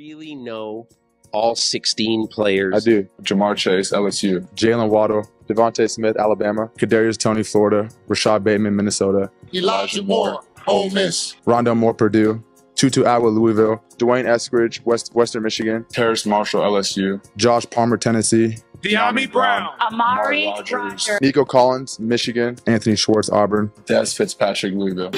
really know all 16 players? I do. Jamar Chase, LSU. Jalen Waddle, Devontae Smith, Alabama. Kadarius Toney, Florida. Rashad Bateman, Minnesota. Elijah Moore, Ole Miss. Rondell Moore, Purdue. Tutu Atwell, Louisville. Dwayne Eskridge, Western Michigan. Terrace Marshall, LSU. Josh Palmer, Tennessee. De'Ami Brown. Amari Rodgers. Rodgers. Nico Collins, Michigan. Anthony Schwartz, Auburn. Des Fitzpatrick, Louisville.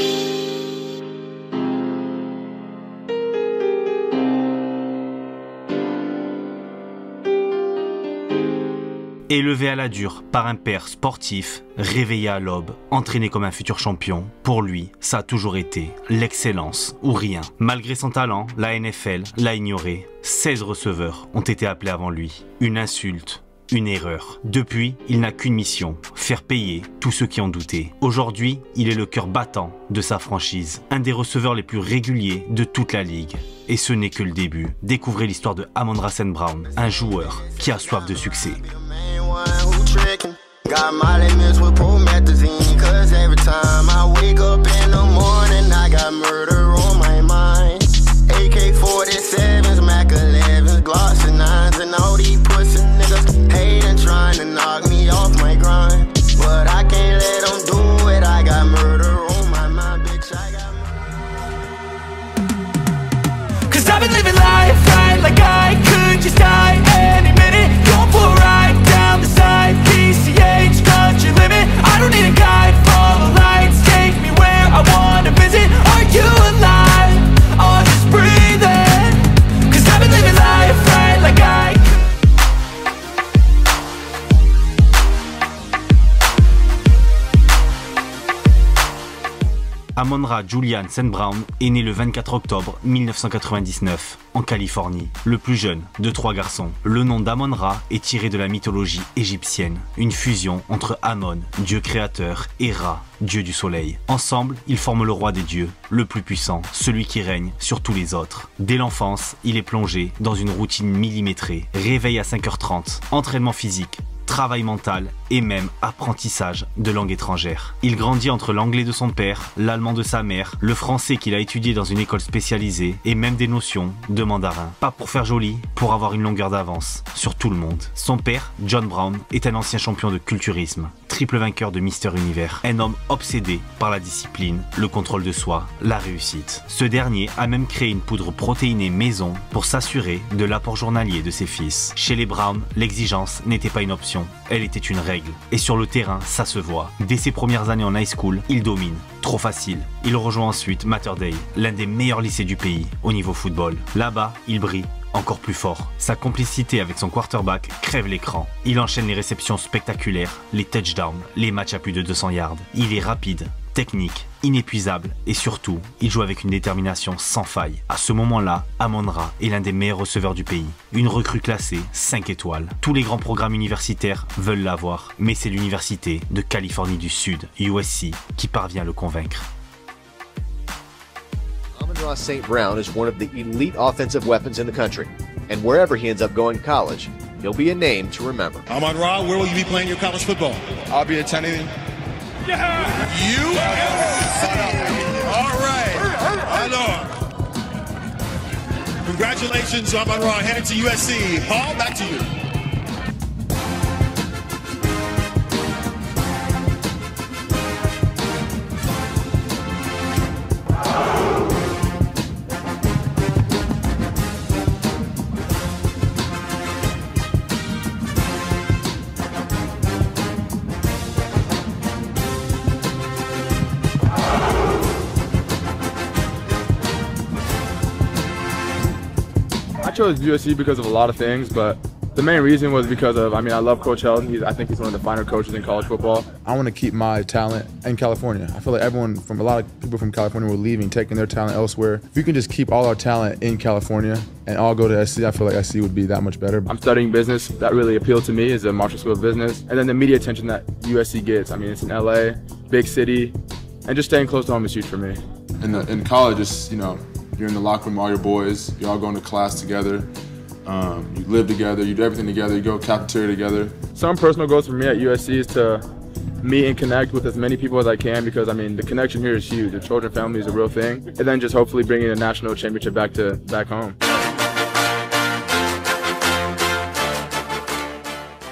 Élevé à la dure par un père sportif, réveillé à l'aube, entraîné comme un futur champion, pour lui, ça a toujours été l'excellence ou rien. Malgré son talent, la NFL l'a ignoré. 16 receveurs ont été appelés avant lui. Une insulte. Une erreur. Depuis, il n'a qu'une mission, faire payer tous ceux qui ont douté. Aujourd'hui, il est le cœur battant de sa franchise, un des receveurs les plus réguliers de toute la ligue. Et ce n'est que le début. Découvrez l'histoire de Amon-Ra St. Brown, un joueur qui a soif de succès. Got my limits with promethazine, cause every time I wake up in the morning, I got murder on my mind. AK-47s, Mac 11s, Glocks and 9s, and all these pussy niggas hating, trying to knock me off my grind. But I can't let them do it, I got murder on my mind, bitch, I got murder. Cause I've been living life right like I could just die any minute. Going for a ride down the side, PCH, country limit. I don't need a guide, follow lights, take me where I wanna visit. Are you alive, or just breathing? Cause I've been living life right like I could. Amon-Ra Julian St. Brown est né le 24 octobre 1999 en Californie, le plus jeune de 3 garçons. Le nom d'Amon-Ra est tiré de la mythologie égyptienne, une fusion entre Amon, dieu créateur, et Ra, dieu du soleil. Ensemble, ils forment le roi des dieux, le plus puissant, celui qui règne sur tous les autres. Dès l'enfance, il est plongé dans une routine millimétrée, réveil à 5h30, entraînement physique, travail mental et même apprentissage de langue étrangère. Il grandit entre l'anglais de son père, l'allemand de sa mère, le français qu'il a étudié dans une école spécialisée et même des notions de mandarin. Pas pour faire joli, pour avoir une longueur d'avance sur tout le monde. Son père, John Brown, est un ancien champion de culturisme, triple vainqueur de Mister Univers, un homme obsédé par la discipline, le contrôle de soi, la réussite. Ce dernier a même créé une poudre protéinée maison pour s'assurer de l'apport journalier de ses fils. Chez les Brown, l'exigence n'était pas une option, elle était une règle. Et sur le terrain, ça se voit. Dès ses premières années en high school, il domine. Trop facile. Il rejoint ensuite Mater Dei, l'un des meilleurs lycées du pays au niveau football. Là-bas, il brille encore plus fort. Sa complicité avec son quarterback crève l'écran. Il enchaîne les réceptions spectaculaires, les touchdowns, les matchs à plus de 200 yards. Il est rapide, technique, inépuisable et surtout, il joue avec une détermination sans faille. À ce moment-là, Amon-Ra est l'un des meilleurs receveurs du pays. Une recrue classée 5 étoiles. Tous les grands programmes universitaires veulent l'avoir, mais c'est l'université de Californie du Sud, USC, qui parvient à le convaincre. Amon-Ra St. Brown is one of the elite offensive weapons in the country, and wherever he ends up going to college, he'll be a name to remember. Amon-Ra, where will you be playing your college football? I'll be attending. You? All right. Hello. Congratulations, Amon-Ra, headed to USC. Paul, back to you. I chose USC because of a lot of things, but the main reason was because of, I love Coach Helton. I think he's one of the finer coaches in college football. I want to keep my talent in California. I feel like a lot of people from California were leaving, taking their talent elsewhere. If we can just keep all our talent in California and all go to SC, I feel like SC would be that much better. I'm studying business. That really appealed to me, is a Marshall School of Business. And then the media attention that USC gets. It's in LA, big city, and just staying close to home is huge for me. In college, it's, you're in the locker room with all your boys, you're all going to class together, you live together, you do everything together, you go cafeteria together. Some personal goals for me at USC is to meet and connect with as many people as I can, because the connection here is huge. The Trojan family is a real thing. And then just hopefully bringing a national championship back home.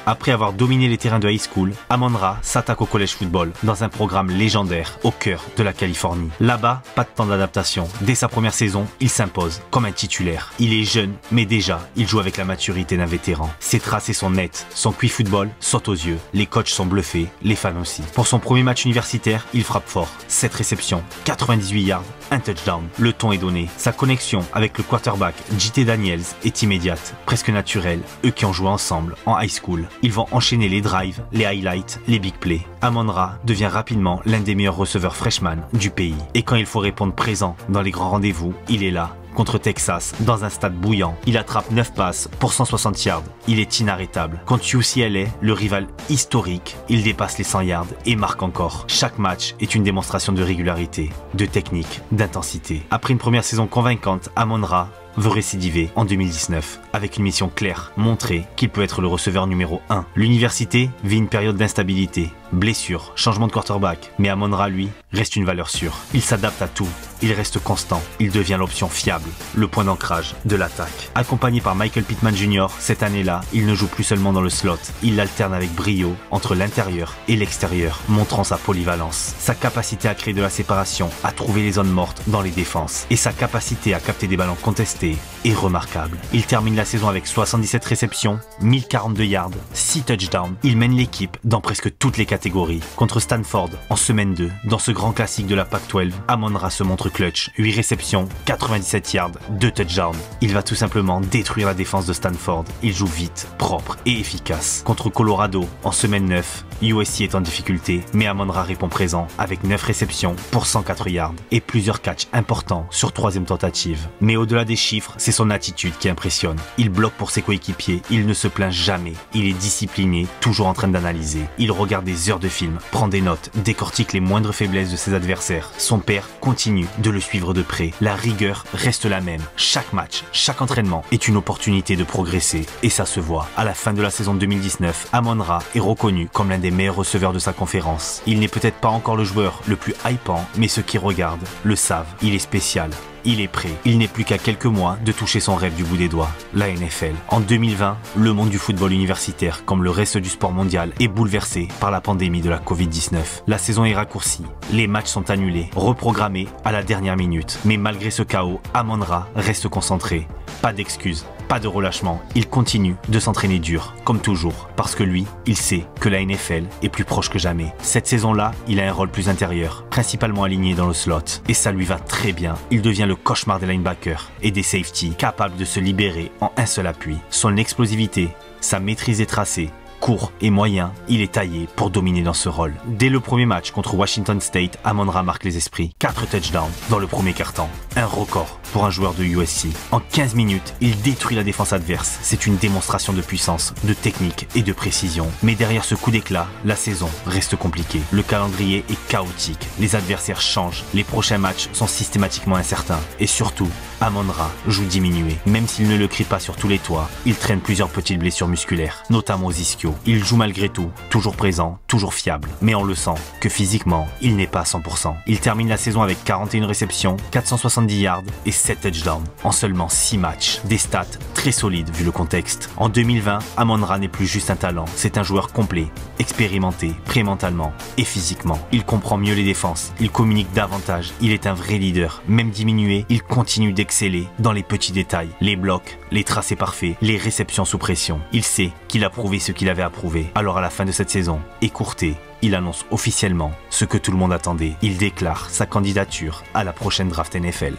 Après avoir dominé les terrains de high school, Amon-Ra s'attaque au college football dans un programme légendaire au cœur de la Californie. Là-bas, pas de temps d'adaptation. Dès sa première saison, il s'impose comme un titulaire. Il est jeune, mais déjà, il joue avec la maturité d'un vétéran. Ses tracés sont nets, son QI football saute aux yeux. Les coachs sont bluffés, les fans aussi. Pour son premier match universitaire, il frappe fort. 7 réceptions, 98 yards, un touchdown. Le ton est donné. Sa connexion avec le quarterback J.T. Daniels est immédiate, presque naturelle. Eux qui ont joué ensemble en high school. Ils vont enchaîner les drives, les highlights, les big plays. Amon-Ra devient rapidement l'un des meilleurs receveurs freshman du pays. Et quand il faut répondre présent dans les grands rendez-vous, il est là. Contre Texas, dans un stade bouillant, il attrape 9 passes pour 160 yards. Il est inarrêtable. Contre UCLA, le rival historique, il dépasse les 100 yards et marque encore. Chaque match est une démonstration de régularité, de technique, d'intensité. Après une première saison convaincante, Amon-Ra veut récidiver en 2019 avec une mission claire, montrer qu'il peut être le receveur numéro 1. L'université vit une période d'instabilité, blessure, changement de quarterback, mais Amon-Ra, lui, reste une valeur sûre. Il s'adapte à tout, il reste constant, il devient l'option fiable, le point d'ancrage de l'attaque. Accompagné par Michael Pittman Jr., cette année-là, il ne joue plus seulement dans le slot, il alterne avec brio entre l'intérieur et l'extérieur, montrant sa polyvalence, sa capacité à créer de la séparation, à trouver les zones mortes dans les défenses, et sa capacité à capter des ballons contestés est remarquable. Il termine la saison avec 77 réceptions, 1042 yards, 6 touchdowns. Il mène l'équipe dans presque toutes les catégories. Contre Stanford, en semaine 2, dans ce grand classique de la Pac-12, Amon-Ra se montre clutch. 8 réceptions, 97 yards, 2 touchdowns. Il va tout simplement détruire la défense de Stanford. Il joue vite, propre et efficace. Contre Colorado, en semaine 9, USC est en difficulté, mais Amon-Ra répond présent avec 9 réceptions pour 104 yards et plusieurs catchs importants sur 3e tentative. Mais au-delà des chiffres, c'est son attitude qui impressionne. Il bloque pour ses coéquipiers, il ne se plaint jamais, il est discipliné, toujours en train d'analyser. Il regarde des heures de film, prend des notes, décortique les moindres faiblesses de ses adversaires. Son père continue de le suivre de près. La rigueur reste la même. Chaque match, chaque entraînement est une opportunité de progresser et ça se voit. À la fin de la saison 2019, Amon-Ra est reconnu comme l'un des meilleurs receveurs de sa conférence. Il n'est peut-être pas encore le joueur le plus hypant, mais ceux qui regardent le savent. Il est spécial. Il est prêt. Il n'est plus qu'à quelques mois de toucher son rêve du bout des doigts, la NFL. En 2020, le monde du football universitaire, comme le reste du sport mondial, est bouleversé par la pandémie de la Covid-19. La saison est raccourcie, les matchs sont annulés, reprogrammés à la dernière minute. Mais malgré ce chaos, Amon-Ra reste concentré. Pas d'excuses, pas de relâchement. Il continue de s'entraîner dur, comme toujours, parce que lui, il sait que la NFL est plus proche que jamais. Cette saison-là, il a un rôle plus intérieur, principalement aligné dans le slot. Et ça lui va très bien. Il devient le cauchemar des linebackers et des safeties, capable de se libérer en un seul appui. Son explosivité, sa maîtrise des tracés, court et moyen, il est taillé pour dominer dans ce rôle. Dès le premier match contre Washington State, Amon-Ra marque les esprits. 4 touchdowns dans le premier quart-temps. Un record pour un joueur de USC. En 15 minutes, il détruit la défense adverse. C'est une démonstration de puissance, de technique et de précision. Mais derrière ce coup d'éclat, la saison reste compliquée. Le calendrier est chaotique. Les adversaires changent. Les prochains matchs sont systématiquement incertains. Et surtout, Amon-Ra joue diminué. Même s'il ne le crie pas sur tous les toits, il traîne plusieurs petites blessures musculaires, notamment aux ischios. Il joue malgré tout, toujours présent, toujours fiable. Mais on le sent que physiquement, il n'est pas à 100%. Il termine la saison avec 41 réceptions, 470 yards et 7 touchdowns en seulement 6 matchs. Des stats très solides vu le contexte. En 2020, Amon-Ra n'est plus juste un talent, c'est un joueur complet, expérimenté, prêt mentalement et physiquement. Il comprend mieux les défenses, il communique davantage, il est un vrai leader. Même diminué, il continue d'exceller dans les petits détails, les blocs, les tracés parfaits, les réceptions sous pression. Il sait qu'il a prouvé ce qu'il avait à prouver. Alors à la fin de cette saison, écourtée, il annonce officiellement ce que tout le monde attendait. Il déclare sa candidature à la prochaine draft NFL.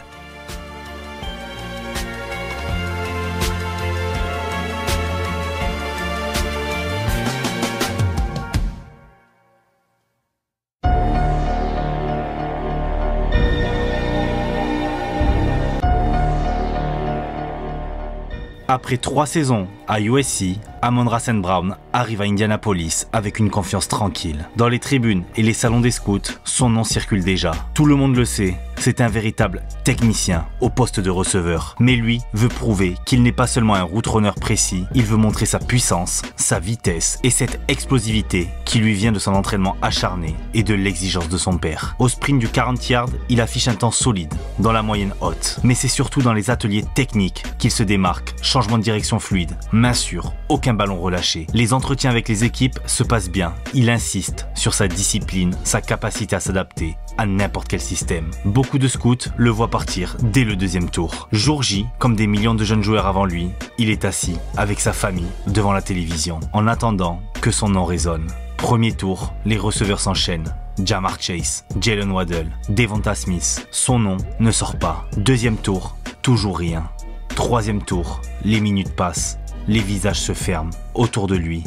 Après 3 saisons à USC, Amon-Ra St. Brown arrive à Indianapolis avec une confiance tranquille. Dans les tribunes et les salons des scouts, son nom circule déjà. Tout le monde le sait, c'est un véritable technicien au poste de receveur. Mais lui veut prouver qu'il n'est pas seulement un route runner précis, il veut montrer sa puissance, sa vitesse et cette explosivité qui lui vient de son entraînement acharné et de l'exigence de son père. Au sprint du 40 yards, il affiche un temps solide, dans la moyenne haute. Mais c'est surtout dans les ateliers techniques qu'il se démarque. Changement de direction fluide, main sûre, aucun aucun ballon relâché. Les entretiens avec les équipes se passent bien. Il insiste sur sa discipline, sa capacité à s'adapter à n'importe quel système. Beaucoup de scouts le voient partir dès le deuxième tour. Jour J, comme des millions de jeunes joueurs avant lui, il est assis avec sa famille devant la télévision, en attendant que son nom résonne. Premier tour, les receveurs s'enchaînent. Ja'Marr Chase, Jalen Waddle, Devonta Smith. Son nom ne sort pas. Deuxième tour, toujours rien. Troisième tour, les minutes passent, les visages se ferment autour de lui.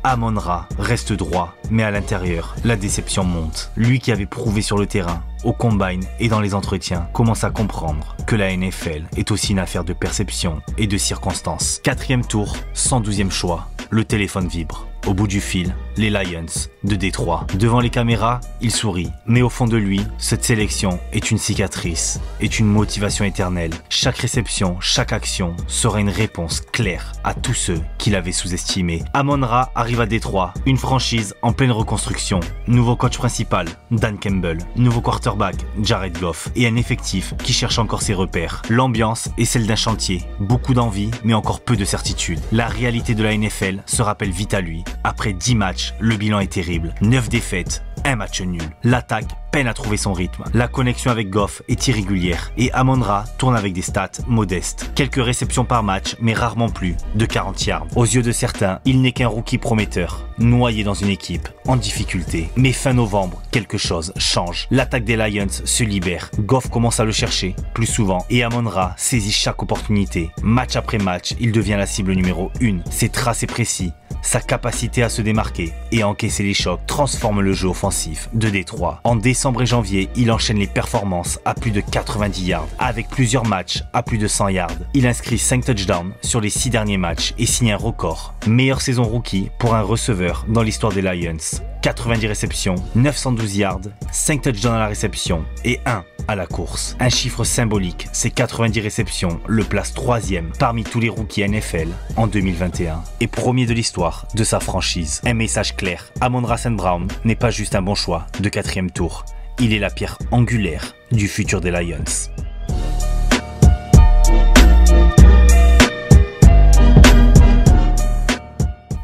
Amon-Ra reste droit, mais à l'intérieur, la déception monte. Lui qui avait prouvé sur le terrain, au combine et dans les entretiens, commence à comprendre que la NFL est aussi une affaire de perception et de circonstances. Quatrième tour, 112e choix, le téléphone vibre. Au bout du fil, les Lions de Détroit. Devant les caméras, il sourit. Mais au fond de lui, cette sélection est une cicatrice, est une motivation éternelle. Chaque réception, chaque action sera une réponse claire à tous ceux qui l'avaient sous-estimé. Amon-Ra arrive à Détroit, une franchise en pleine reconstruction. Nouveau coach principal, Dan Campbell. Nouveau quarterback, Jared Goff. Et un effectif qui cherche encore ses repères. L'ambiance est celle d'un chantier. Beaucoup d'envie, mais encore peu de certitude. La réalité de la NFL se rappelle vite à lui. Après 10 matchs, le bilan est terrible. 9 défaites, 1 match nul. L'attaque peine à trouver son rythme. La connexion avec Goff est irrégulière et Amon-Ra tourne avec des stats modestes. Quelques réceptions par match, mais rarement plus de 40 yards. Aux yeux de certains, il n'est qu'un rookie prometteur, noyé dans une équipe en difficulté. Mais fin novembre, quelque chose change. L'attaque des Lions se libère. Goff commence à le chercher plus souvent et Amon-Ra saisit chaque opportunité. Match après match, il devient la cible numéro 1. Ses tracés précis, sa capacité à se démarquer et à encaisser les chocs transforme le jeu offensif de Détroit. En décembre et janvier, il enchaîne les performances à plus de 90 yards, avec plusieurs matchs à plus de 100 yards. Il inscrit 5 touchdowns sur les 6 derniers matchs et signe un record. Meilleure saison rookie pour un receveur dans l'histoire des Lions. 90 réceptions, 912 yards, 5 touchdowns à la réception et 1 à la course. Un chiffre symbolique, ces 90 réceptions le place 3e parmi tous les rookies NFL en 2021 et premier de l'histoire de sa franchise. Un message clair, Amon-Ra St. Brown n'est pas juste un bon choix de 4e tour, il est la pierre angulaire du futur des Lions.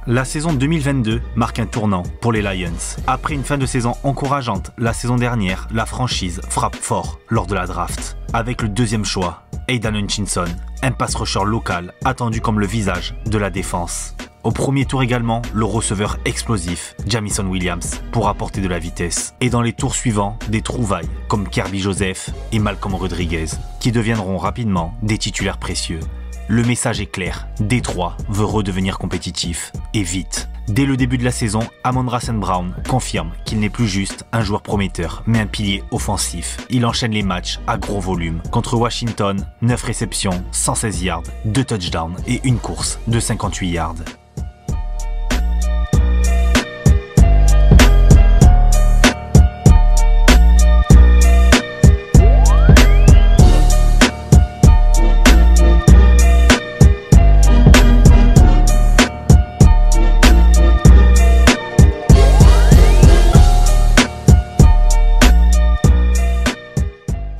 La saison 2022 marque un tournant pour les Lions. Après une fin de saison encourageante la saison dernière, la franchise frappe fort lors de la draft. Avec le 2e choix, Aidan Hutchinson, un pass rusher local attendu comme le visage de la défense. Au premier tour également, le receveur explosif, Jameson Williams, pour apporter de la vitesse. Et dans les tours suivants, des trouvailles comme Kerby Joseph et Malcolm Rodriguez, qui deviendront rapidement des titulaires précieux. Le message est clair, Détroit veut redevenir compétitif, et vite. Dès le début de la saison, Amon-Ra St. Brown confirme qu'il n'est plus juste un joueur prometteur, mais un pilier offensif. Il enchaîne les matchs à gros volume. Contre Washington, 9 réceptions, 116 yards, 2 touchdowns et une course de 58 yards.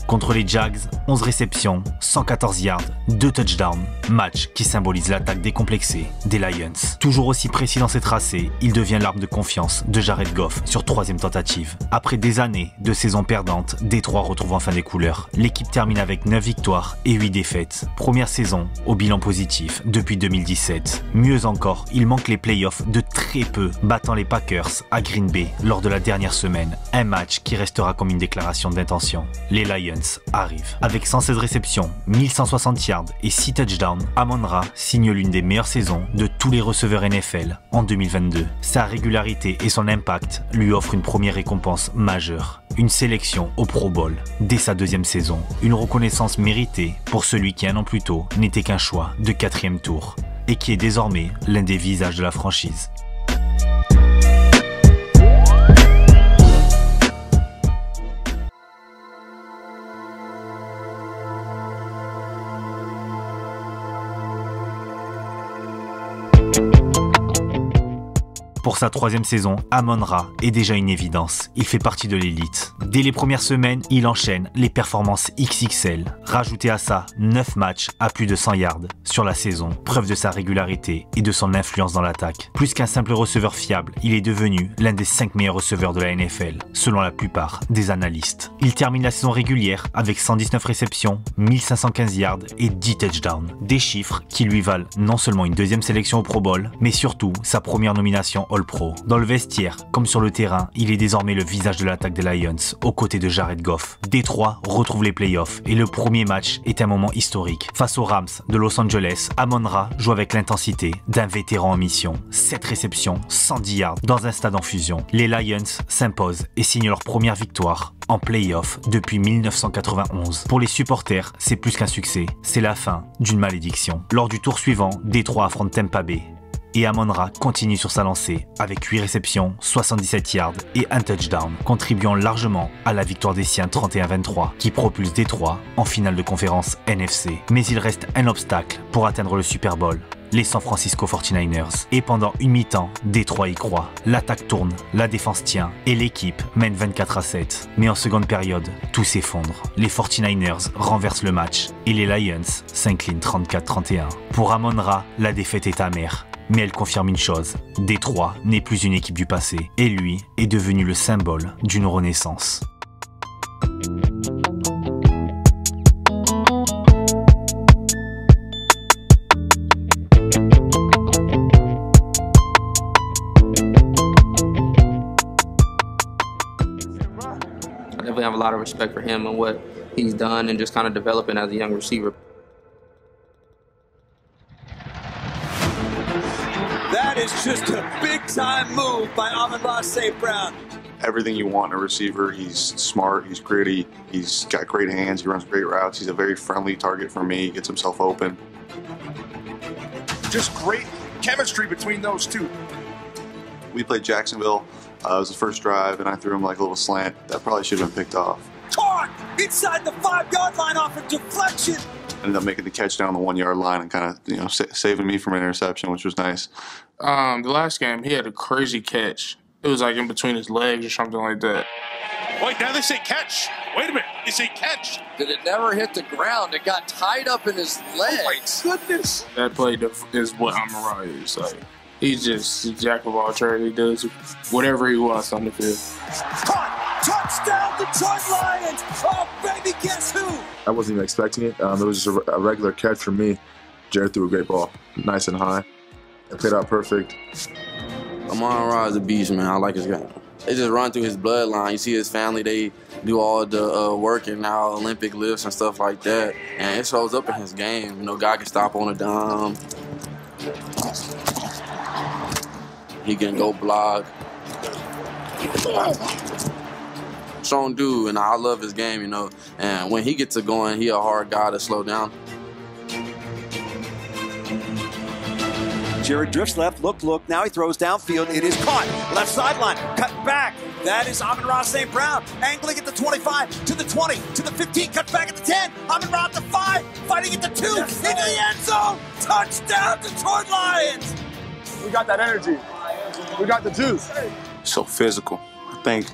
Contre les Jags, 11 réceptions, 114 yards, 2 touchdowns, match qui symbolise l'attaque décomplexée des Lions. Toujours aussi précis dans ses tracés, il devient l'arme de confiance de Jared Goff sur 3e tentative. Après des années de saisons perdantes, Détroit retrouve enfin des couleurs. L'équipe termine avec 9 victoires et 8 défaites. Première saison au bilan positif depuis 2017. Mieux encore, il manque les playoffs de très peu, battant les Packers à Green Bay lors de la dernière semaine. Un match qui restera comme une déclaration d'intention. Les Lions arrive. Avec 116 réceptions, 1160 yards et 6 touchdowns, Amon-Ra signe l'une des meilleures saisons de tous les receveurs NFL en 2022. Sa régularité et son impact lui offrent une première récompense majeure. Une sélection au Pro Bowl dès sa 2e saison. Une reconnaissance méritée pour celui qui un an plus tôt n'était qu'un choix de 4e tour et qui est désormais l'un des visages de la franchise. Pour sa 3e saison, Amon-Ra est déjà une évidence. Il fait partie de l'élite. Dès les premières semaines, il enchaîne les performances XXL. Rajoutez à ça 9 matchs à plus de 100 yards sur la saison, preuve de sa régularité et de son influence dans l'attaque. Plus qu'un simple receveur fiable, il est devenu l'un des 5 meilleurs receveurs de la NFL, selon la plupart des analystes. Il termine la saison régulière avec 119 réceptions, 1515 yards et 10 touchdowns. Des chiffres qui lui valent non seulement une 2e sélection au Pro Bowl, mais surtout sa première nomination All-Pro. Dans le vestiaire, comme sur le terrain, il est désormais le visage de l'attaque des Lions, aux côtés de Jared Goff. Détroit retrouve les playoffs et le premier match est un moment historique. Face aux Rams de Los Angeles, Amon-Ra joue avec l'intensité d'un vétéran en mission. 7 réceptions, 110 yards dans un stade en fusion. Les Lions s'imposent et signent leur première victoire en play-off depuis 1991. Pour les supporters, c'est plus qu'un succès, c'est la fin d'une malédiction. Lors du tour suivant, Détroit affronte Tampa Bay. Et Amon-Ra continue sur sa lancée avec 8 réceptions, 77 yards et un touchdown, contribuant largement à la victoire des siens 31-23 qui propulse Détroit en finale de conférence NFC. Mais il reste un obstacle pour atteindre le Super Bowl. Les San Francisco 49ers. Et pendant une mi-temps, Détroit y croit. L'attaque tourne, la défense tient et l'équipe mène 24-7. Mais en seconde période, tout s'effondre. Les 49ers renversent le match et les Lions s'inclinent 34-31. Pour Amon-Ra, la défaite est amère. Mais elle confirme une chose, Détroit n'est plus une équipe du passé et lui est devenu le symbole d'une renaissance. I definitely have a lot of respect for him and what he's done and just kind of developing as a young receiver. That is just a big-time move by Amon-Ra St. Brown. Everything you want in a receiver. He's smart, he's gritty, he's got great hands, he runs great routes. He's a very friendly target for me, he gets himself open. Just great chemistry between those two. We played Jacksonville. It was the first drive, and I threw him like a little slant. That probably should have been picked off. Caught inside the 5-yard line off a deflection. Ended up making the catch down the 1-yard line and kind of, saving me from an interception, which was nice. The last game, he had a crazy catch. It was like in between his legs or something like that. Wait, now they say catch. Wait a minute, they say catch. Did it never hit the ground? It got tied up in his leg. Oh my goodness. That play is what Amon-Ra is. Like, he's just a jack of all trades. He does whatever he wants on the field. Caught! Touchdown, Detroit Lions! Oh, baby, guess who? I wasn't even expecting it. It was just a regular catch for me. Jared threw a great ball, nice and high. It played out perfect. Amon-Ra is a beast, man. I like his game. It just run through his bloodline. You see his family, they do all the work and now Olympic lifts and stuff like that. And it shows up in his game. God can stop on a dime. He can go block. Strong dude, and I love his game, And when he gets to going, he a hard guy to slow down. Jared drifts left, look. Now he throws downfield. It is caught. Left sideline, cut back. That is Amon-Ra St. Brown. Angling at the 25, to the 20, to the 15, cut back at the 10. Amon-Ra at the 5, fighting at the 2, into the end zone. Touchdown, Detroit Lions. We got that energy. We got the juice. So physical. I think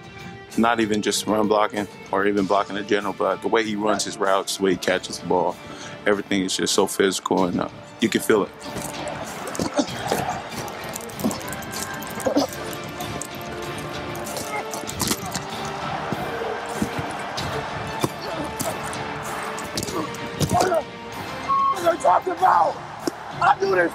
not even just run blocking or even blocking in general, but the way he runs his routes, the way he catches the ball, everything is just so physical, and you can feel it. What are you talking about? I do this.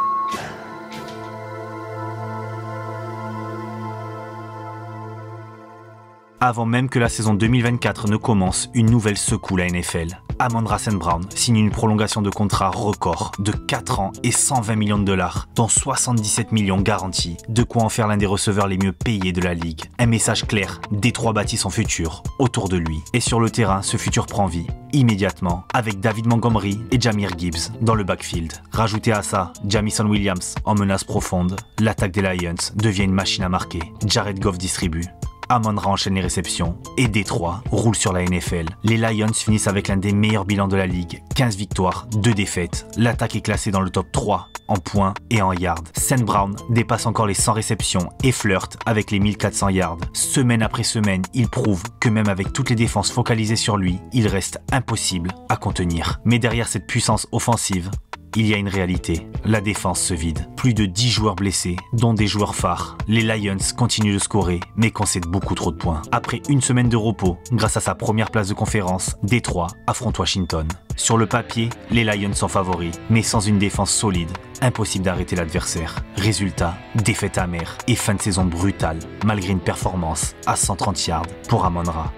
Avant même que la saison 2024 ne commence, une nouvelle secoue la NFL. Amon-Ra St. Brown signe une prolongation de contrat record de 4 ans et 120 millions de dollars, dont 77 millions garantis. De quoi en faire l'un des receveurs les mieux payés de la ligue. Un message clair, Détroit bâtit son futur autour de lui. Et sur le terrain, ce futur prend vie immédiatement avec David Montgomery et Jahmyr Gibbs dans le backfield. Rajoutez à ça Jameson Williams en menace profonde. L'attaque des Lions devient une machine à marquer. Jared Goff distribue. Amon-Ra enchaîne les réceptions et Détroit roule sur la NFL. Les Lions finissent avec l'un des meilleurs bilans de la ligue, 15 victoires, 2 défaites. L'attaque est classée dans le top 3 en points et en yards. St. Brown dépasse encore les 100 réceptions et flirte avec les 1400 yards. Semaine après semaine, il prouve que même avec toutes les défenses focalisées sur lui, il reste impossible à contenir. Mais derrière cette puissance offensive, il y a une réalité, la défense se vide. Plus de 10 joueurs blessés, dont des joueurs phares. Les Lions continuent de scorer, mais concèdent beaucoup trop de points. Après une semaine de repos, grâce à sa première place de conférence, Détroit affronte Washington. Sur le papier, les Lions sont favoris, mais sans une défense solide, impossible d'arrêter l'adversaire. Résultat, défaite amère et fin de saison brutale, malgré une performance à 130 yards pour Amon-Ra.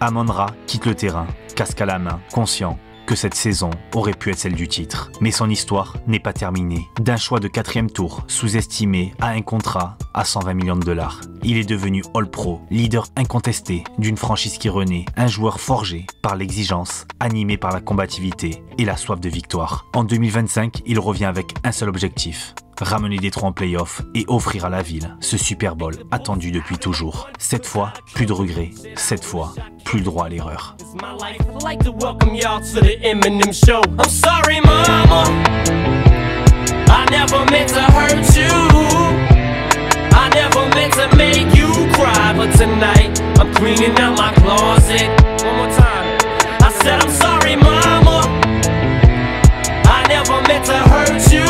Amon-Ra quitte le terrain, casque à la main, conscient que cette saison aurait pu être celle du titre. Mais son histoire n'est pas terminée. D'un choix de 4e tour, sous-estimé à un contrat à 120 millions de $, il est devenu All-Pro, leader incontesté d'une franchise qui renaît, un joueur forgé par l'exigence, animé par la combativité et la soif de victoire. En 2025, il revient avec un seul objectif: ramener Détroit en play-off et offrir à la ville ce Super Bowl attendu depuis toujours. Cette fois, plus de regrets. Cette fois, plus le droit à l'erreur. I'd like to welcome y'all to the Eminem show. I'm sorry, mama, I never meant to hurt you. I never meant to make you cry, but tonight I'm cleaning out my closet. One more time. I said I'm sorry, mama, I never meant to hurt you.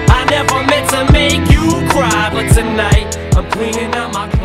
I never meant to make you cry, but tonight I'm cleaning out my closet.